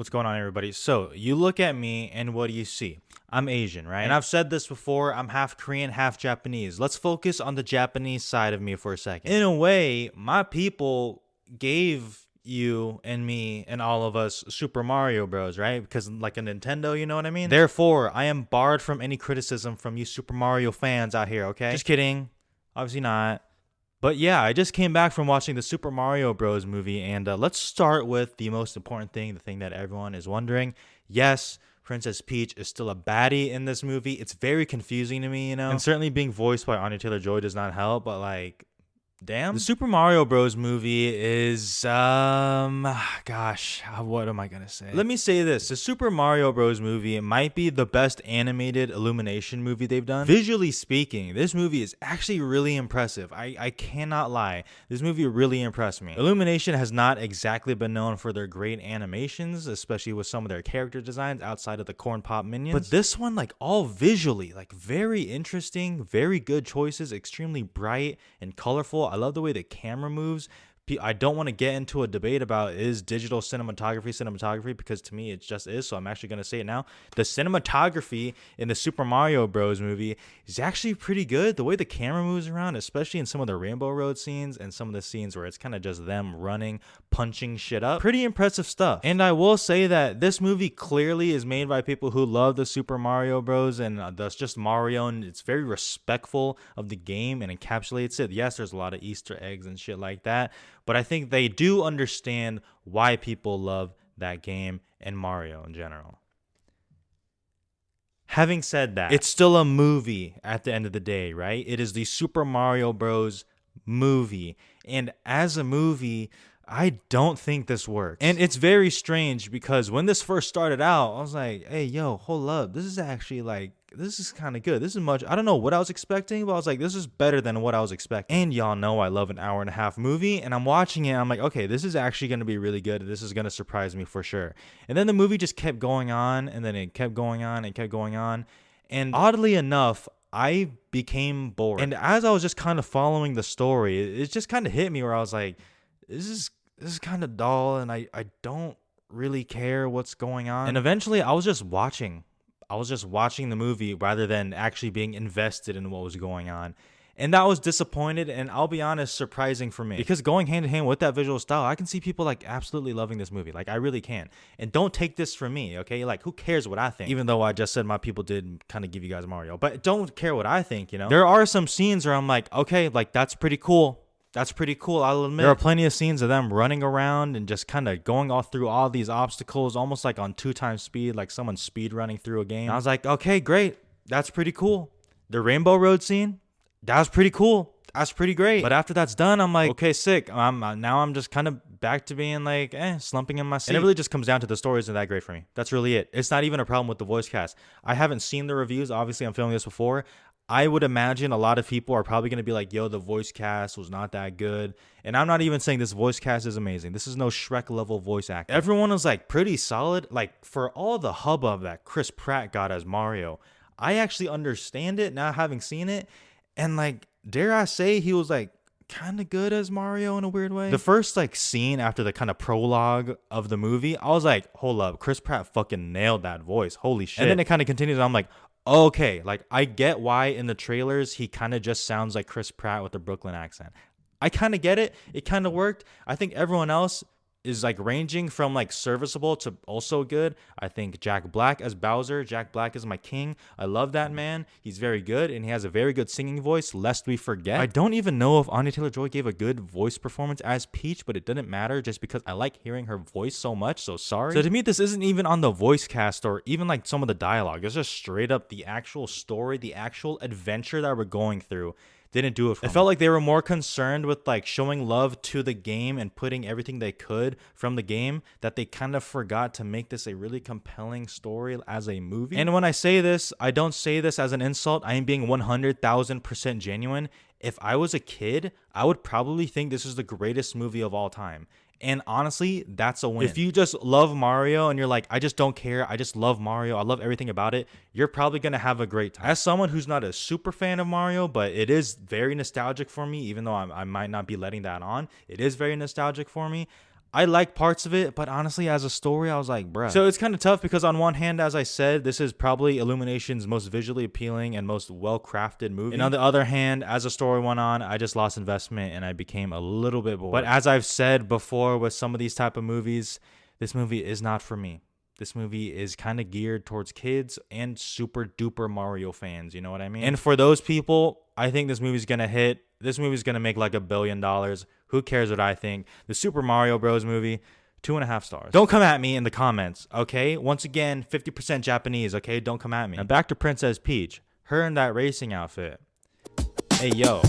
What's going on, everybody? So you look at me and what do you see? I'm Asian, right? And I've said this before, I'm half Korean, half Japanese. Let's focus on the Japanese side of me for a second. In a way, my people gave you and me and all of us Super Mario Bros, right? Because like a Nintendo, you know what I mean? Therefore, I am barred from any criticism from you Super Mario fans out here, okay? Just kidding. Obviously not. But yeah, I just came back from watching the Super Mario Bros. Movie, and let's start with the most important thing, the thing that everyone is wondering. Yes, Princess Peach is still a baddie in this movie. It's very confusing to me, you know? And certainly being voiced by Anya Taylor-Joy does not help, but like, damn. The Super Mario Bros. Movie is, gosh, what am I gonna say? Let me say this. The Super Mario Bros. Movie might be the best animated Illumination movie they've done. Visually speaking, this movie is actually really impressive. I cannot lie. This movie really impressed me. Illumination has not exactly been known for their great animations, especially with some of their character designs outside of the Corn Pop minions. But this one, like, all visually, like, very interesting, very good choices, extremely bright and colorful. I love the way the camera moves. I don't want to get into a debate about is digital cinematography, because to me it just is, so I'm actually going to say it now. The cinematography in the Super Mario Bros. Movie is actually pretty good. The way the camera moves around, especially in some of the Rainbow Road scenes and some of the scenes where it's kind of just them running, punching shit up. Pretty impressive stuff. And I will say that this movie clearly is made by people who love the Super Mario Bros. And that's just Mario, and it's very respectful of the game and encapsulates it. Yes, there's a lot of Easter eggs and shit like that, but I think they do understand why people love that game and Mario in general. Having said that, it's still a movie at the end of the day, right? It is the Super Mario Bros. Movie. And as a movie, I don't think this works. And it's very strange because when this first started out, I was like, hey, yo, hold up. This is actually like, this is kind of good. This is much, I don't know what I was expecting, but I was like, this is better than what I was expecting. And y'all know I love an hour and a half movie, and I'm watching it, I'm like, okay, this is actually going to be really good. This is going to surprise me for sure. And then the movie just kept going on, and then it kept going on and kept going on. And oddly enough, I became bored. And as I was just kind of following the story, it just kind of hit me where I was like, this is kind of dull, and I don't really care what's going on. And eventually I was just watching the movie rather than actually being invested in what was going on. And that was disappointed, and I'll be honest, surprising for me. Because going hand in hand with that visual style, I can see people like absolutely loving this movie. Like, I really can. And don't take this from me, okay? Like, who cares what I think? Even though I just said my people did kind of give you guys Mario. But don't care what I think, you know? There are some scenes where I'm like, okay, like, that's pretty cool. That's pretty cool, I'll admit. There are plenty of scenes of them running around and just kind of going all through all these obstacles, almost like on 2x speed, like someone speed running through a game. And I was like, okay, great. That's pretty cool. The Rainbow Road scene, that was pretty cool. That's pretty great. But after that's done, I'm like, okay, sick. Now I'm just kind of back to being like, slumping in my seat. And it really just comes down to the story isn't that great for me. That's really it. It's not even a problem with the voice cast. I haven't seen the reviews. Obviously, I'm filming this before. I would imagine a lot of people are probably going to be like, yo, the voice cast was not that good. And I'm not even saying this voice cast is amazing. This is no Shrek level voice acting. Everyone was like pretty solid. Like, for all the hubbub that Chris Pratt got as Mario, I actually understand it now having seen it. And like, dare I say, he was like kind of good as Mario in a weird way. The first like scene after the kind of prologue of the movie, I was like, hold up, Chris Pratt fucking nailed that voice. Holy shit. And then it kind of continues, and I'm like, okay, like, I get why in the trailers he kind of just sounds like Chris Pratt with a Brooklyn accent. I kind of get it. It kind of worked. I think everyone else is like ranging from like serviceable to also good. I think Jack Black as Bowser. Jack Black is my king. I love that man. He's very good, and he has a very good singing voice, lest we forget. I don't even know if Anya Taylor-Joy gave a good voice performance as Peach, but it didn't matter just because I like hearing her voice so much, so sorry. So to me, this isn't even on the voice cast or even like some of the dialogue. It's just straight up the actual story, the actual adventure that we're going through. Didn't do it for me. It felt like they were more concerned with like showing love to the game and putting everything they could from the game, that they kind of forgot to make this a really compelling story as a movie. And when I say this, I don't say this as an insult. I am being 100,000% genuine. If I was a kid, I would probably think this is the greatest movie of all time. And honestly, that's a win. If you just love Mario and you're like, I just don't care, I just love Mario, I love everything about it, you're probably going to have a great time. As someone who's not a super fan of Mario, but it is very nostalgic for me, even though I might not be letting that on, it is very nostalgic for me. I like parts of it, but honestly, as a story, I was like, bruh. So it's kind of tough because on one hand, as I said, this is probably Illumination's most visually appealing and most well-crafted movie. And on the other hand, as the story went on, I just lost investment and I became a little bit bored. But as I've said before with some of these type of movies, this movie is not for me. This movie is kind of geared towards kids and super duper Mario fans. You know what I mean? And for those people, I think this movie's going to hit. This movie's going to make like $1 billion. Who cares what I think? The Super Mario Bros. Movie, 2.5 stars. Don't come at me in the comments, okay? Once again, 50% Japanese, okay? Don't come at me. Now back to Princess Peach. Her in that racing outfit. Hey, yo.